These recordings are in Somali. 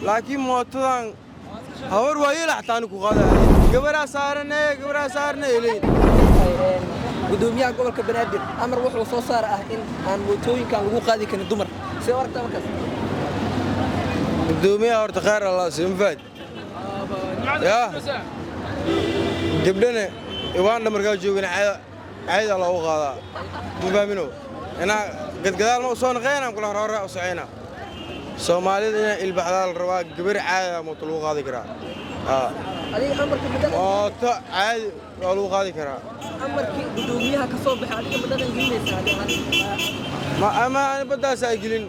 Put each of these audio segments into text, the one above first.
laakiin mootadan hawar waayeel xataa ku qaada gabaraa saarane ilay gudoomiyaha gobolka Banaadir amar wuxuu soo saar ah in aan mootooyinkan lagu qaadi karin dumar sida warta markaas gudoomiyaha horta qaar Allah siinfaad ya gabdhana iwaan markaa joogin caada loo qaadaa mubaamino ina gadgadaal ma soo naqeynaan kula hore u socayna Soomaalida inay ilbaxdaal rabaa gabar caada mooto lagu qaadi karaa adiga amarka midada mooto caadi lagu qaadi karaa amarkii gudoomiyaha ka soo baxay adiga midada gelinaysa ma ama badaas ay gelin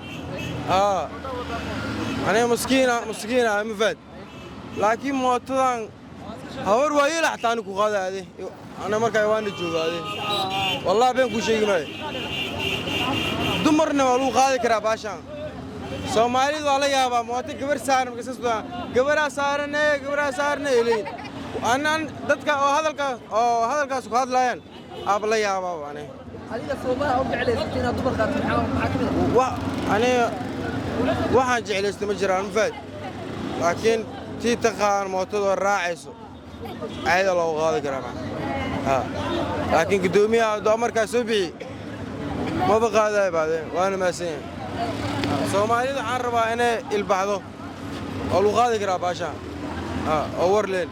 أنا مسكينة مفاد لكن موتان هور وايل حتى أنا كوغاد هذه أنا ما كيوان الجوع هذه والله بين كل شيء معي دمرنا ولو قاعد كرا باشان سومالي والله يا با موت قبر سار مقصص قبر سارنا إلي أنا دتك هذا الكاس وهذا لاين أبلا يا با أنا هذه صوبها أو بعليه ستين دمر قاعد معاك أنا waxaan jeclaystay ma jiraan faad laakiin tii taqaan mootada raacayso ayda loo qaadi karaa laakiin gudoomiyaha markaa soo bixi ma baqaaday baadeen waana maasan Soomaalida waxaan rabaa inay ilbaxdo oo loo qaadi karaa baasha oo warleen